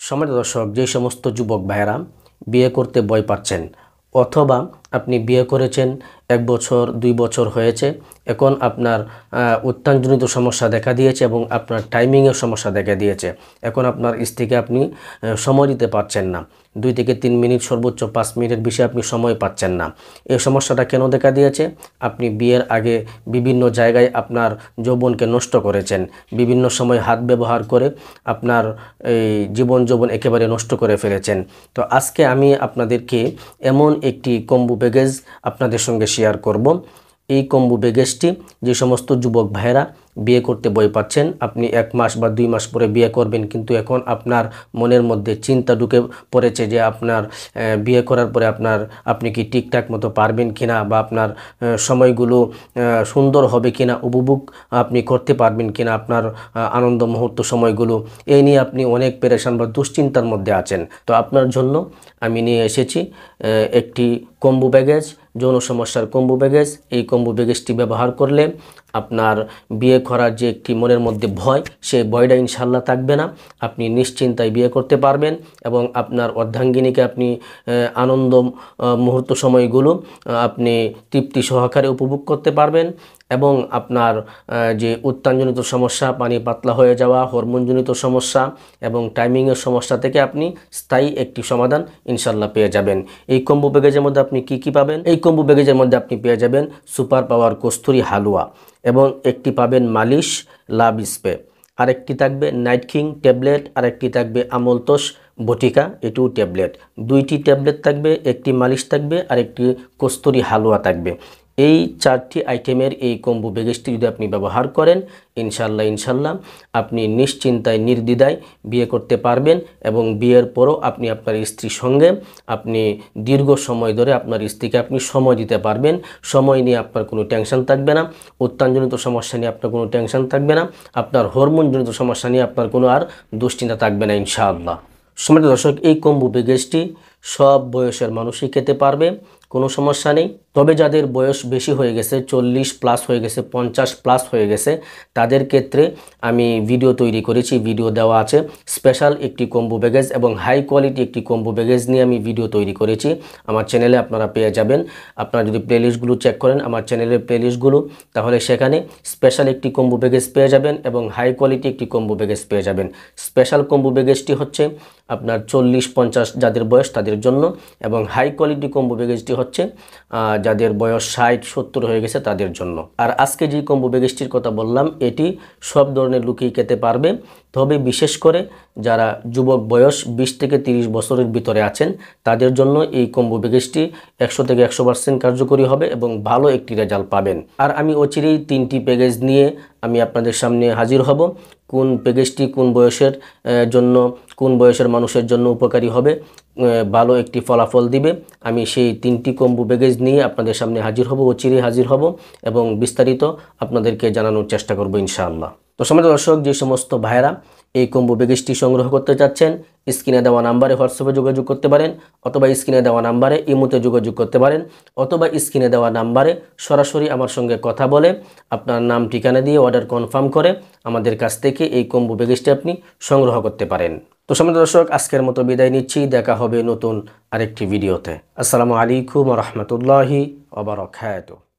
সম্মানিত দর্শক, যে সমস্ত যুবক ভাইয়েরা বিয়ে করতে ভয় পাচ্ছেন অথবা আপনি বিয়ে করেছেন 1 বছর 2 বছর হয়েছে, এখন আপনার উত্থানজনিত সমস্যা দেখা দিয়েছে এবং আপনার টাইমিংয়ের সমস্যা দেখা দিয়েছে, এখন আপনার স্ত্রীকে আপনি সময় দিতে পারছেন না, 2 থেকে 3 মিনিট সর্বোচ্চ 5 মিনিটের বেশি আপনি সময় পাচ্ছেন না। এই সমস্যাটা কেন দেখা দিয়েছে? আপনি বিয়ের আগে বিভিন্ন জায়গায় আপনার যৌবনকে নষ্ট করেছেন, বিভিন্ন সময় হাত ব্যবহার করে আপনার এই জীবন যৌবন একেবারে নষ্ট করে ফেলেছেন। তো আজকে আমি আপনাদেরকে এমন একটি কম্বো প্যাকেজ আপনাদের সঙ্গে শেয়ার করব। এই কম্বো প্যাকেজটি যে সমস্ত যুবক ভাইয়েরা বিয়ে করতে ভয় পাচ্ছেন, আপনি 1 মাস বা 2 মাস পরে বিয়ে করবেন, কিন্তু এখন আপনার মনের মধ্যে চিন্তা ঢুকে পড়েছে যে আপনার বিয়ে করার পরে আপনি কি ঠিকঠাক মতো পারবেন কিনা, বা আপনার সময়গুলো সুন্দর হবে কিনা, উপভোগ আপনি করতে পারবেন কিনা আপনার আনন্দ মুহূর্ত সময়গুলো, এই নিয়ে আপনি অনেক পেরেশান বা দুশ্চিন্তার মধ্যে আছেন। তো আপনার জন্য আমি নিয়ে এসেছি একটি কম্বো প্যাকেজ, যৌন সমস্যার কম্বো প্যাকেজ। এই কম্বো প্যাকেজটি ব্যবহার করলে আপনার বিয়ে করার যে একটি মনের মধ্যে ভয়, সেই ভয়টা ইনশাল্লাহ থাকবে না। আপনি নিশ্চিন্তায় বিয়ে করতে পারবেন এবং আপনার অর্ধাঙ্গিনীকে আপনি আনন্দ মুহূর্ত সময়গুলো আপনি তৃপ্তি সহকারে উপভোগ করতে পারবেন এবং আপনার যে উত্থানজনিত সমস্যা, পানি পাতলা হয়ে যাওয়া, হরমোনজনিত সমস্যা এবং টাইমিংয়ের সমস্যা থেকে আপনি স্থায়ী একটি সমাধান ইনশাল্লাহ পেয়ে যাবেন। এই কম্বো প্যাকেজের মধ্যে আপনি কি পাবেন? এই কম্বো প্যাকেজের মধ্যে আপনি পেয়ে যাবেন সুপার পাওয়ার কস্তুরি হালুয়া, এবং একটি পাবেন মালিশ লাভ স্প্রে, আরেকটি থাকবে নাইট কিং ট্যাবলেট, আরেকটি থাকবে আমলতোষ বটিকা, এটু ট্যাবলেট। 2টি ট্যাবলেট থাকবে, একটি মালিশ থাকবে আর একটি কস্তুরি হালুয়া থাকবে। এই 4টি আইটেমের এই কম্বো প্যাকেজটি যদি আপনি ব্যবহার করেন, ইনশাল্লাহ আপনি নিশ্চিন্তায় নির্দ্বিধায় বিয়ে করতে পারবেন এবং বিয়ের পরও আপনি আপনার স্ত্রীর সঙ্গে আপনি দীর্ঘ সময় ধরে আপনার স্ত্রীকে আপনি সময় দিতে পারবেন। সময় নিয়ে আপনার কোনো টেনশন থাকবে না, উত্থানজনিত সমস্যা নিয়ে আপনার কোনো টেনশন থাকবে না, আপনার হরমোনজনিত সমস্যা নিয়ে আপনার কোনো আর দুশ্চিন্তা থাকবে না ইনশাআল্লাহ। সম্মানিত দর্শক, এই কম্বো প্যাকেজটি সব বয়সের মানুষই খেতে পারবে, কোনো সমস্যা নেই। তবে যাদের বয়স বেশি হয়ে গেছে, 40+ হয়ে গেছে, 50+ হয়ে গেছে, তাদের ক্ষেত্রে আমি ভিডিও তৈরি করেছি, ভিডিও দেওয়া আছে। স্পেশাল একটি কম্বো প্যাকেজ এবং হাই কোয়ালিটি একটি কম্বো প্যাকেজ নিয়ে আমি ভিডিও তৈরি করেছি, আমার চ্যানেলে আপনারা পেয়ে যাবেন। আপনারা যদি প্লেলিস্টগুলো চেক করেন, আমার চ্যানেলের প্লেলিস্টগুলো, তাহলে সেখানে স্পেশাল একটি কম্বো প্যাকেজ পেয়ে যাবেন এবং হাই কোয়ালিটি একটি কম্বো প্যাকেজ পেয়ে যাবেন। স্পেশাল কম্বো প্যাকেজটি হচ্ছে আপনার 40-50 যাদের বয়স তাদের জন্য, এবং হাই কোয়ালিটি কম্বো প্যাকেজটি হচ্ছে যাদের বয়স 60-70 হয়ে গেছে তাদের জন্য। আর আজকে যে কম্বো প্যাকেজটির কথা বললাম, এটি সব ধরনের লোকই খেতে পারবে, তবে বিশেষ করে যারা যুবক বয়স 20 থেকে 30 বছরের ভিতরে আছেন তাদের জন্য এই কম্বো প্যাকেজটি 100 থেকে 100% কার্যকরী হবে এবং ভালো একটি রেজাল্ট পাবেন। আর আমি অচিরেই 3টি প্যাকেজ নিয়ে আমি আপনাদের সামনে হাজির হব। কোন প্যাকেজটি কোন বয়সের জন্য, কোন বয়সের মানুষের জন্য উপকারী হবে, ভালো একটি ফলাফল দিবে, আমি সেই 3টি কম্বো প্যাকেজ নিয়ে আপনাদের সামনে হাজির হব, অচিরেই হাজির হব এবং বিস্তারিত আপনাদেরকে জানানোর চেষ্টা করব ইনশাআল্লাহ। তো সম্মানিত দর্শক, যে সমস্ত ভাইয়েরা এই কম্বো প্যাকেজটি সংগ্রহ করতে চাচ্ছেন, স্ক্রিনে দেওয়া নাম্বারে হোয়াটসঅ্যাপে যোগাযোগ করতে পারেন, অথবা স্ক্রিনে দেওয়া নাম্বারে ইমোতে যোগাযোগ করতে পারেন, অথবা স্ক্রিনে দেওয়া নাম্বারে সরাসরি আমার সঙ্গে কথা বলে আপনার নাম ঠিকানা দিয়ে অর্ডার কনফার্ম করে আমাদের কাছ থেকে এই কম্বো প্যাকেজটি আপনি সংগ্রহ করতে পারেন। তো সম্মানিত দর্শক, আজকের মতো বিদায় নিচ্ছি, দেখা হবে নতুন আরেকটি ভিডিওতে। আসসালামু আলাইকুম ওয়া রাহমাতুল্লাহি ওয়া বারাকাতুহু।